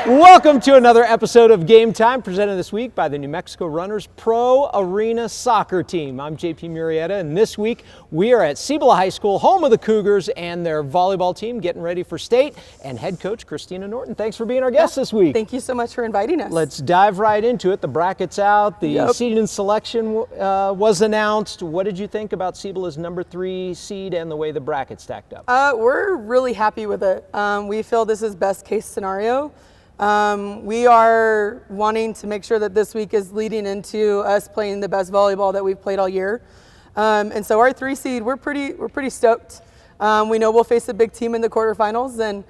Welcome to another episode of Game Time, presented this week by the New Mexico Runners Pro Arena Soccer Team. I'm JP Murrieta, and this week we are at Cibola High School, home of the Cougars and their volleyball team, getting ready for state. And head coach Christina Norton, thanks for being our guest this week. Thank you so much for inviting us. Let's dive right into it. The bracket's out, the seeding and selection was announced. What did you think about Cibola's number 3 seed and the way the bracket stacked up? We're really happy with it. We feel this is best case scenario. We are wanting to make sure that this week is leading into us playing the best volleyball that we've played all year. And so our 3 seed, we're pretty stoked. We know we'll face a big team in the quarterfinals, and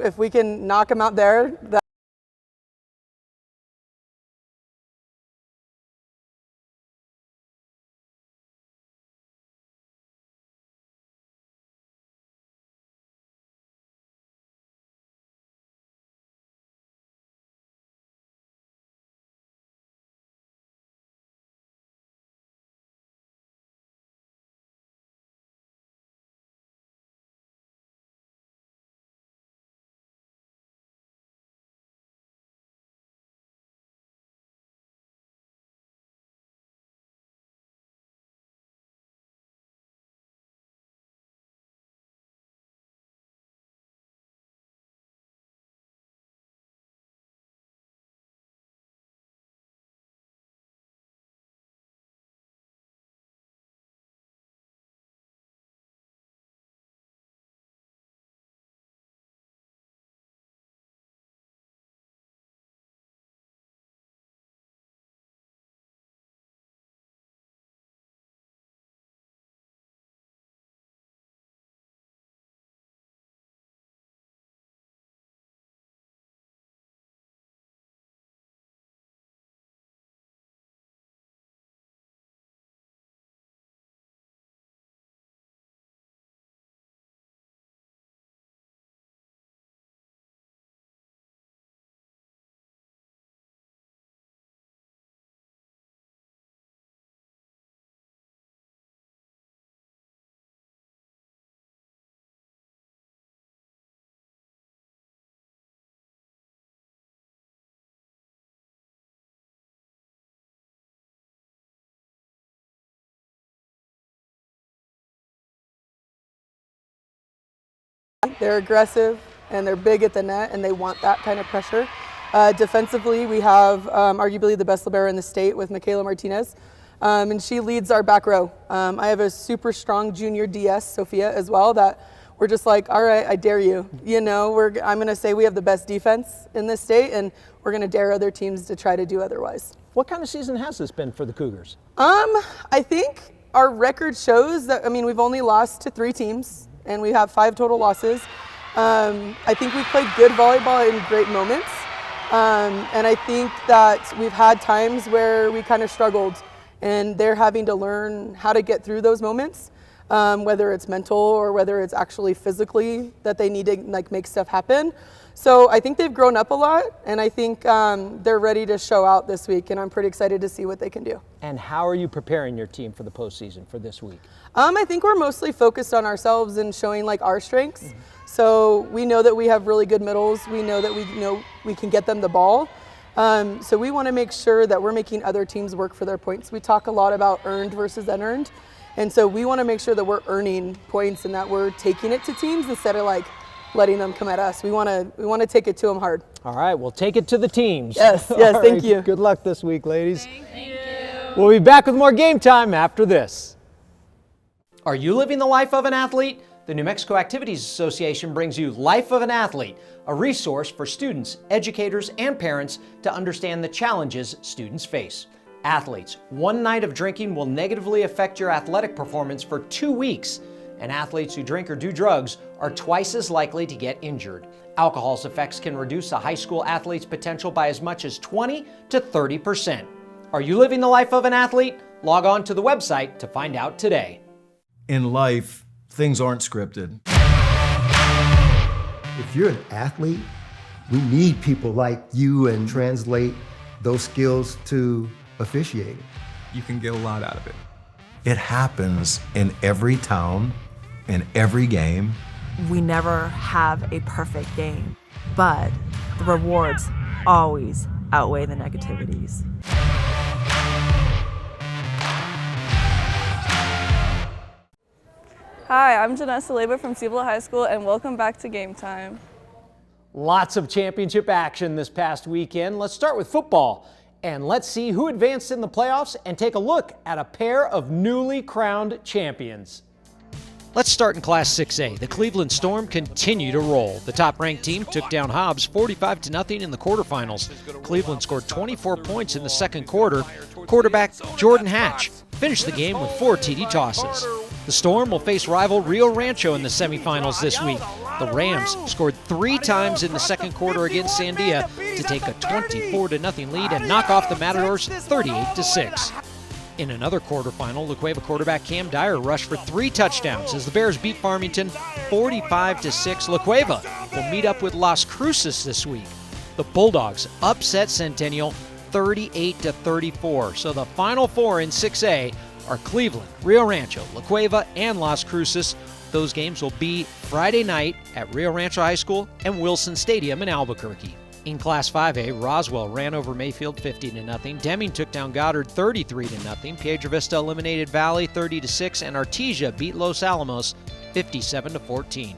if we can knock them out there, they're aggressive and they're big at the net, and they want that kind of pressure. Defensively, we have arguably the best libero in the state with Michaela Martinez, and she leads our back row. I have a super strong junior DS, Sophia, as well, that we're just like, all right, I dare you. I'm going to say we have the best defense in this state, and we're going to dare other teams to try to do otherwise. What kind of season has this been for the Cougars? I think our record shows that, we've only lost to 3 teams, and we have 5 total losses. I think we've played good volleyball in great moments. And I think that we've had times where we kind of struggled, and they're having to learn how to get through those moments, whether it's mental or whether it's actually physically that they need to make stuff happen. So I think they've grown up a lot, and I think they're ready to show out this week, and I'm pretty excited to see what they can do. And how are you preparing your team for the postseason for this week? I think we're mostly focused on ourselves and showing our strengths. Mm-hmm. So we know that we have really good middles. We know that we can get them the ball. So we want to make sure that we're making other teams work for their points. We talk a lot about earned versus unearned. And so we want to make sure that we're earning points and that we're taking it to teams instead of letting them come at us. We want to take it to them hard. All right, we'll take it to the teams. Yes, thank you. Good luck this week, ladies. Thank you. We'll be back with more Game Time after this. Are you living the life of an athlete? The New Mexico Activities Association brings you Life of an Athlete, a resource for students, educators, and parents to understand the challenges students face. Athletes, one night of drinking will negatively affect your athletic performance for 2 weeks, and athletes who drink or do drugs are twice as likely to get injured. Alcohol's effects can reduce a high school athlete's potential by as much as 20 to 30%. Are you living the life of an athlete? Log on to the website to find out today. In life, things aren't scripted. If you're an athlete, we need people like you and translate those skills to officiating. You can get a lot out of it. It happens in every town, in every game. We never have a perfect game, but the rewards always outweigh the negativities. Hi, I'm Janessa Labor from Cibola High School, and welcome back to Game Time. Lots of championship action this past weekend. Let's start with football, and let's see who advanced in the playoffs and take a look at a pair of newly crowned champions. Let's start in Class 6A. The Cleveland Storm continue to roll. The top-ranked team took down Hobbs 45-0 in the quarterfinals. Cleveland scored 24 points in the second quarter. Quarterback Jordan Hatch finished the game with 4 TD tosses. The Storm will face rival Rio Rancho in the semifinals this week. The Rams scored 3 times in the second quarter against Sandia to take a 24-0 lead and knock off the Matadors 38-6. In another quarterfinal, La Cueva quarterback Cam Dyer rushed for 3 touchdowns as the Bears beat Farmington 45-6. La Cueva will meet up with Las Cruces this week. The Bulldogs upset Centennial 38-34. So the final 4 in 6A are Cleveland, Rio Rancho, La Cueva, and Las Cruces. Those games will be Friday night at Rio Rancho High School and Wilson Stadium in Albuquerque. In Class 5A, Roswell ran over Mayfield 50-0. Deming took down Goddard 33-0. Piedra Vista eliminated Valley 30-6, and Artesia beat Los Alamos 57-14.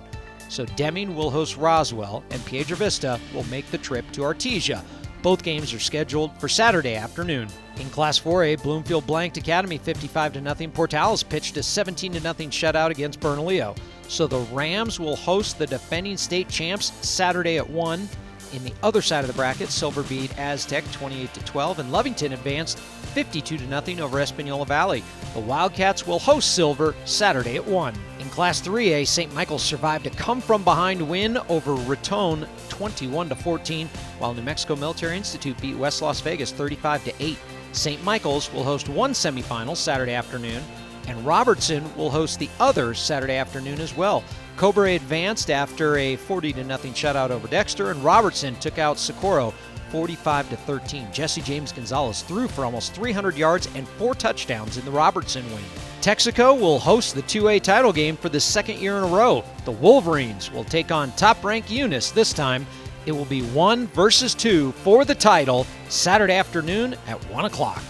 So Deming will host Roswell, and Piedra Vista will make the trip to Artesia. Both games are scheduled for Saturday afternoon. In Class 4A, Bloomfield blanked Academy 55-0. Portales pitched a 17-0 shutout against Bernalillo. So the Rams will host the defending state champs Saturday at 1. In the other side of the bracket, Silver beat Aztec 28-12, and Lovington advanced 52-0 over Espanola Valley. The Wildcats will host Silver Saturday at 1. In Class 3A, St. Michael's survived a come-from-behind win over Raton 21-14, while New Mexico Military Institute beat West Las Vegas 35-8. St. Michael's will host one semifinal Saturday afternoon, and Robertson will host the other Saturday afternoon as well. Cobre advanced after a 40-0 shutout over Dexter, and Robertson took out Socorro 45-13. Jesse James Gonzalez threw for almost 300 yards and 4 touchdowns in the Robertson win. Texaco will host the 2A title game for the second year in a row. The Wolverines will take on top-ranked Eunice this time. It will be 1 versus 2 for the title Saturday afternoon at 1 o'clock.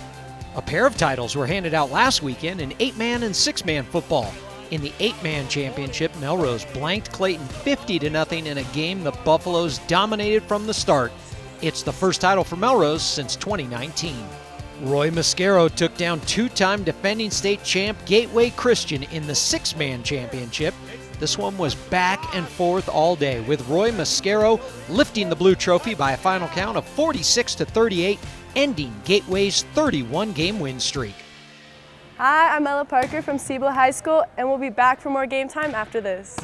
A pair of titles were handed out last weekend in 8-man and 6-man football. In the 8-man championship, Melrose blanked Clayton 50-0 in a game the Buffaloes dominated from the start. It's the first title for Melrose since 2019. Roy Mascaro took down 2-time defending state champ Gateway Christian in the 6-man championship. This one was back and forth all day, with Roy Mascaro lifting the blue trophy by a final count of 46-38, ending Gateway's 31-game win streak. Hi, I'm Ella Parker from Cibola High School, and we'll be back for more Game Time after this.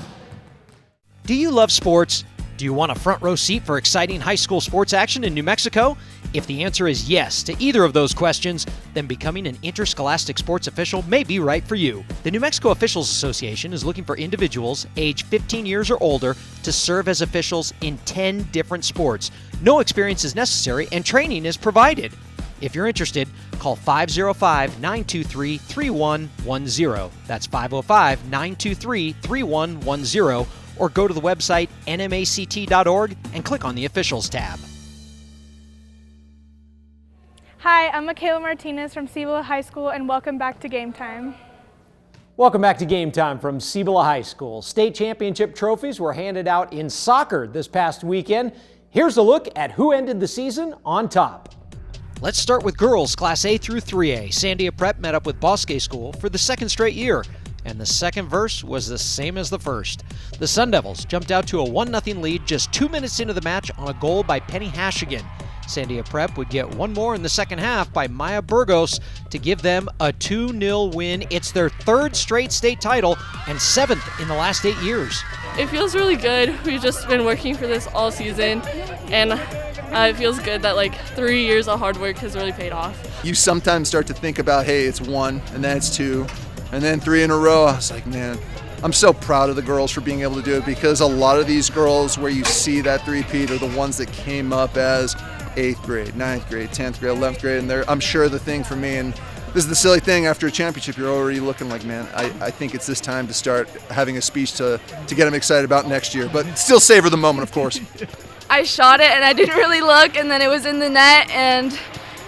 Do you love sports? Do you want a front row seat for exciting high school sports action in New Mexico? If the answer is yes to either of those questions, then becoming an interscholastic sports official may be right for you. The New Mexico Officials Association is looking for individuals age 15 years or older to serve as officials in 10 different sports. No experience is necessary and training is provided. If you're interested, call 505-923-3110. That's 505-923-3110, or go to the website nmact.org and click on the Officials tab. Hi, I'm Michaela Martinez from Cibola High School, and welcome back to Game Time. Welcome back to Game Time from Cibola High School. State championship trophies were handed out in soccer this past weekend. Here's a look at who ended the season on top. Let's start with girls Class A through 3A. Sandia Prep met up with Bosque School for the second straight year, and the second verse was the same as the first. The Sun Devils jumped out to a 1-0 lead just 2 minutes into the match on a goal by Penny Hashigan. Sandia Prep would get one more in the second half by Maya Burgos to give them a 2-0 win. It's their third straight state title and 7th in the last 8 years. It feels really good. We've just been working for this all season, and it feels good that 3 years of hard work has really paid off. You sometimes start to think about, hey, it's 1, and then it's 2, and then 3 in a row. I was like, man, I'm so proud of the girls for being able to do it, because a lot of these girls where you see that three-peat are the ones that came up as 8th grade, 9th grade, 10th grade, 11th grade, and I'm sure the thing for me, and this is the silly thing, after a championship, you're already looking like, man, I think it's this time to start having a speech to get them excited about next year, but still savor the moment, of course. I shot it and I didn't really look, and then it was in the net, and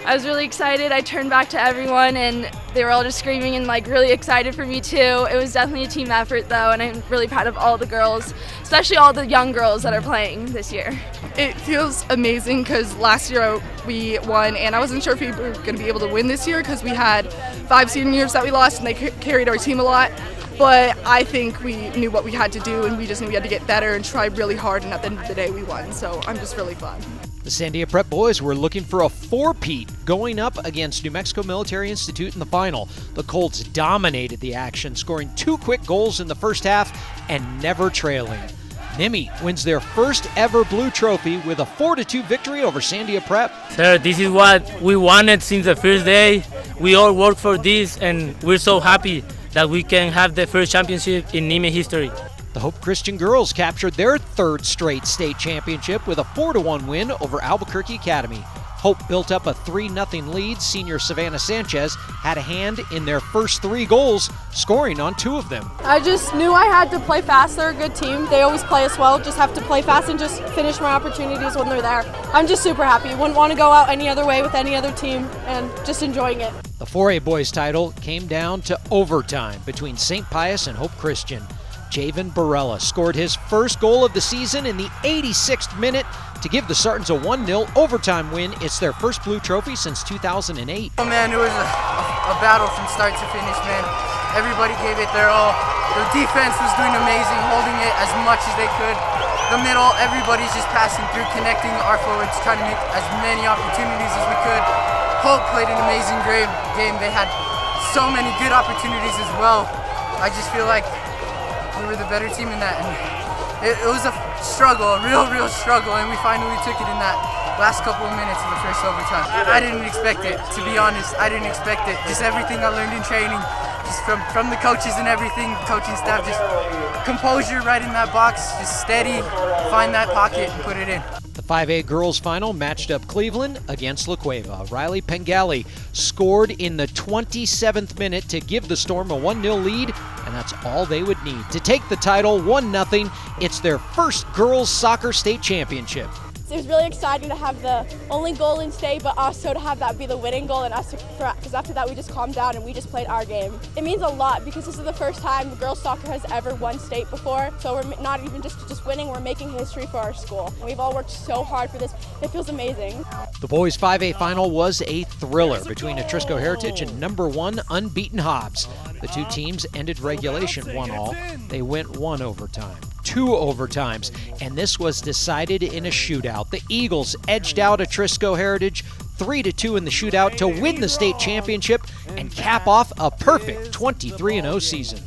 I was really excited. I turned back to everyone and they were all just screaming and like really excited for me too. It was definitely a team effort though, and I'm really proud of all the girls, especially all the young girls that are playing this year. It feels amazing because last year we won, and I wasn't sure if we were going to be able to win this year because we had 5 seniors that we lost and they carried our team a lot. But I think we knew what we had to do, and we just knew we had to get better and try really hard, and at the end of the day we won. So I'm just really glad. The Sandia Prep boys were looking for a four-peat going up against New Mexico Military Institute in the final. The Colts dominated the action, scoring 2 quick goals in the first half and never trailing. Nimi wins their first ever blue trophy with a 4-2 victory over Sandia Prep. Sir, this is what we wanted since the first day. We all worked for this, and we're so happy that we can have the first championship in Nimi history. The Hope Christian girls captured their 3rd straight state championship with a 4-1 win over Albuquerque Academy. Hope built up a 3-0 lead. Senior Savannah Sanchez had a hand in their first 3 goals, scoring on 2 of them. I just knew I had to play fast. They're a good team. They always play us well. Just have to play fast and just finish my opportunities when they're there. I'm just super happy. Wouldn't want to go out any other way with any other team, and just enjoying it. The 4A boys title came down to overtime between St. Pius and Hope Christian. Javen Barella scored his first goal of the season in the 86th minute to give the Sartans a 1-0 overtime win. It's their first blue trophy since 2008. Oh man, it was a battle from start to finish, man. Everybody gave it their all. The defense was doing amazing, holding it as much as they could. The middle, everybody's just passing through, connecting our forwards, trying to make as many opportunities as we could. Hope played an amazing game. They had so many good opportunities as well. I just feel like we were the better team in that, and it was a struggle, a real struggle, and we finally took it in that last couple of minutes of the first overtime. I didn't expect it, to be honest. I didn't expect it. Just everything I learned in training, just from the coaches and everything, coaching staff, just composure right in that box, just steady, find that pocket and put it in. The 5A girls final matched up Cleveland against La Cueva. Riley Pengali scored in the 27th minute to give the Storm a 1-0 lead, and that's all they would need to take the title 1-0. It's their first girls soccer state championship. It was really exciting to have the only goal in state, but also to have that be the winning goal, and us because after that we just calmed down and we just played our game. It means a lot because this is the first time girls soccer has ever won state before, so we're not even just winning, we're making history for our school. And we've all worked so hard for this. It feels amazing. The boys 5A final was a thriller between Atrisco Heritage and number 1 unbeaten Hobbs. The 2 teams ended regulation 1-1. They went 1 overtime, 2 overtimes, and this was decided in a shootout. The Eagles edged out Atrisco Heritage 3-2 in the shootout to win the state championship and cap off a perfect 23-0 season.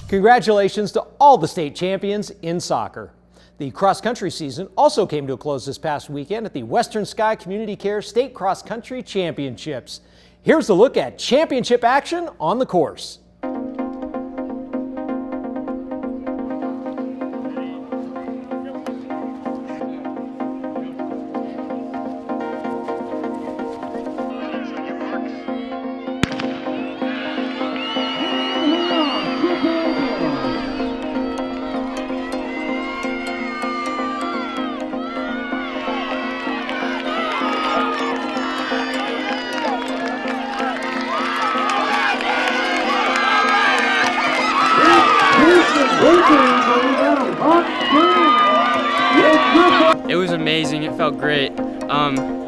Congratulations to all the state champions in soccer. The cross-country season also came to a close this past weekend at the Western Sky Community Care State Cross Country Championships. Here's a look at championship action on the course. It was amazing. It felt great.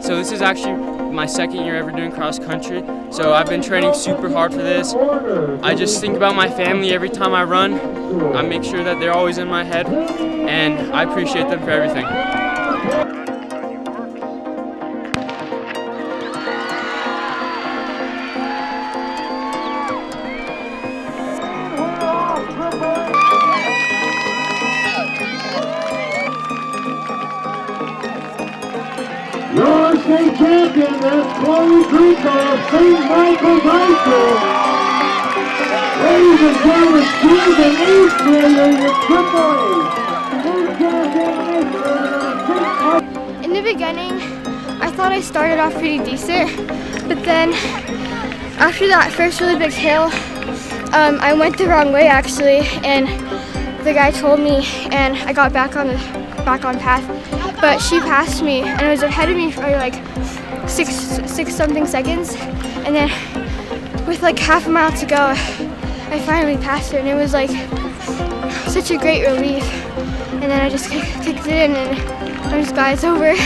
So this is actually my second year ever doing cross country. So I've been training super hard for this. I just think about my family every time I run. I make sure that they're always in my head, and I appreciate them for everything. Your state champion is Chloe Greco of St. Michael's High School. Ladies and gentlemen, she's an 8th grader with AAA. In the beginning, I thought I started off pretty decent, but then after that first really big hill, I went the wrong way actually, and the guy told me, and I got back on path. but she passed me, and it was ahead of me for like six something seconds, and then with like half a mile to go, I finally passed her, and it was like such a great relief. And then I just kicked it in, and I'm just glad it's over.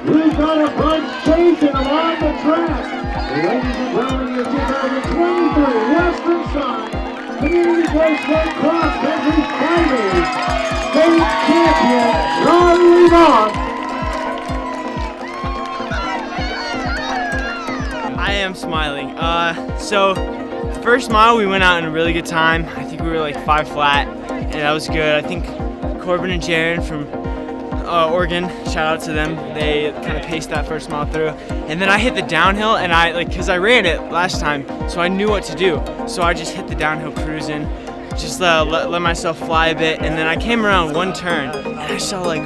We've got a bunch chasing them on the track. Ladies and gentlemen, your 2023 Western Side Community Day State Cross Country Finals State Champion, Charlie Ross. I am smiling. So first mile we went out in a really good time. I think we were like 5 flat, and that was good. I think Corbin and Jaron from Oregon, shout out to them. They kind of paced that first mile through, and then I hit the downhill, and because I ran it last time, so I knew what to do. So I just hit the downhill cruising, just let myself fly a bit, and then I came around one turn, and I saw like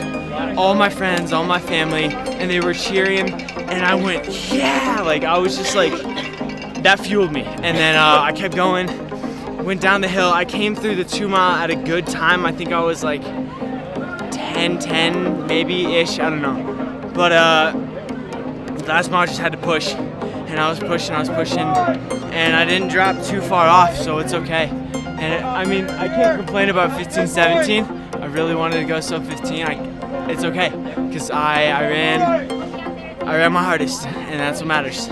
all my friends, all my family, and they were cheering, and I went, yeah! Like I was just like, that fueled me, and then I kept going, went down the hill. I came through the 2 mile at a good time. I think I was like 10 maybe-ish, I don't know. But last mile I just had to push, and I was pushing, and I didn't drop too far off, so it's okay. And I mean, I can't complain about 15-17. I really wanted to go sub 15. It's okay, because I ran my hardest, and that's what matters.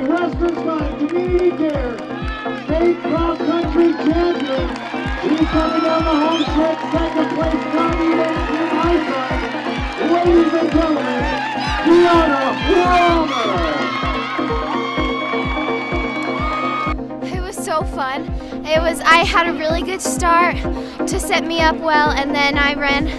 Western Side Community Care State Cross Country Champion. He's coming down the home stretch, second place, Johnny in high side. Ladies and gentlemen, Gianna Palmer. It was so fun. I had a really good start to set me up well, and then I ran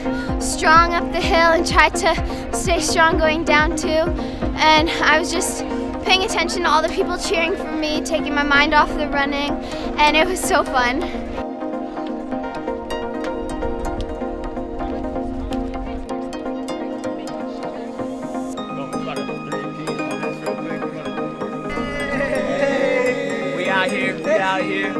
strong up the hill and tried to stay strong going down too. And I was just paying attention to all the people cheering for me, taking my mind off the running, and it was so fun. We out here.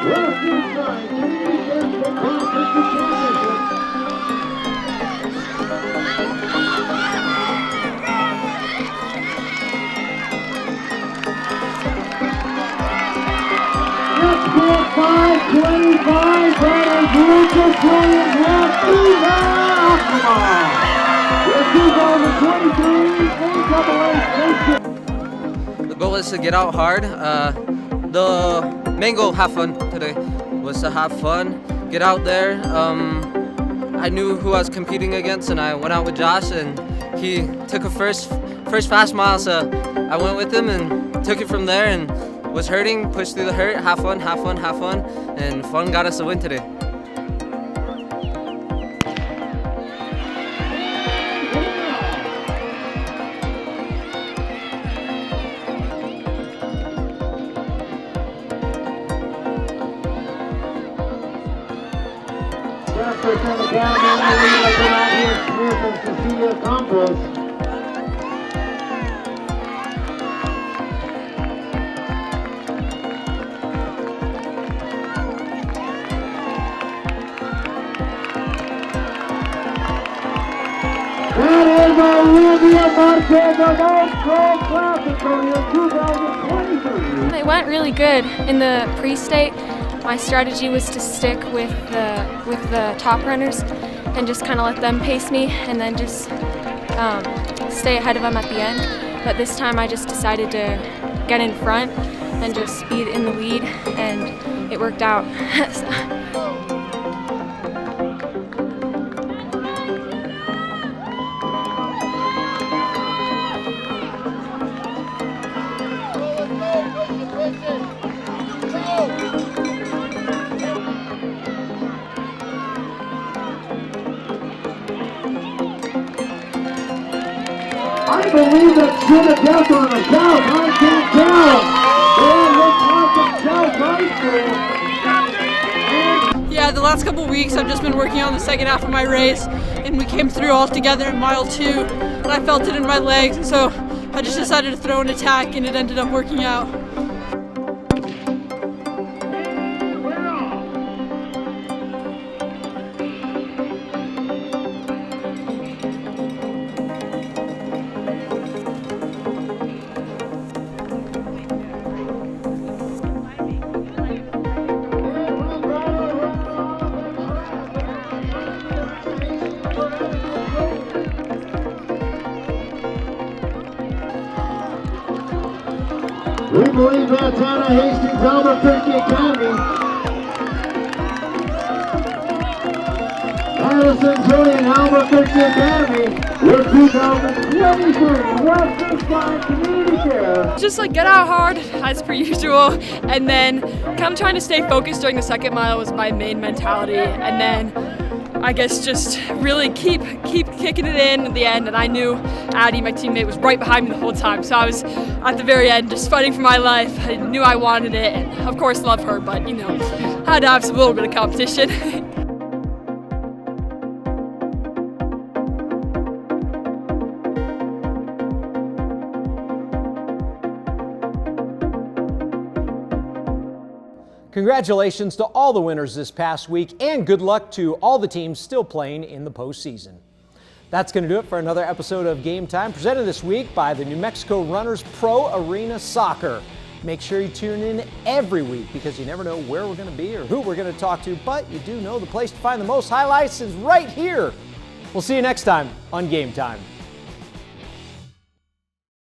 Western Side Community Care State Cross Country Championship. Next for 5:25, that is Lucas Williams left, Eva Ackerman. With 2023 NCAA State. The goal is to get out hard. The main goal, have fun today, was to have fun, get out there. I knew who I was competing against, and I went out with Josh, and he took a first fast mile, so I went with him and took it from there, and was hurting, pushed through the hurt, have fun, and fun got us the win today. Academy in the lead of Nadia Smith and Cecilia Campos. That is Olivia Marquez of Old Grove Classic Rodeo 2023. It went really good in the pre-state. My strategy was to stick with the top runners and just kind of let them pace me and then just stay ahead of them at the end. But this time I just decided to get in front and just be in the lead, and it worked out. I believe that should have death on the south. I can't tell. Yeah, the last couple of weeks I've just been working on the second half of my race, and we came through all together in mile 2, and I felt it in my legs, so I just decided to throw an attack, and it ended up working out. We believe Montana Hastings Albuquerque Academy. Addison Julian Albuquerque Academy with 2023 Western Side Community Care. Just like get out hard as per usual, and then come trying to stay focused during the second mile was my main mentality, and then I guess just really keep kicking it in at the end. And I knew Addie, my teammate, was right behind me the whole time, so I was at the very end just fighting for my life. I knew I wanted it, and of course love her, but you know, had to have a little bit of competition. Congratulations to all the winners this past week, and good luck to all the teams still playing in the postseason. That's going to do it for another episode of Game Time, presented this week by the New Mexico Runners Pro Arena Soccer. Make sure you tune in every week, because you never know where we're going to be or who we're going to talk to, but you do know the place to find the most highlights is right here. We'll see you next time on Game Time.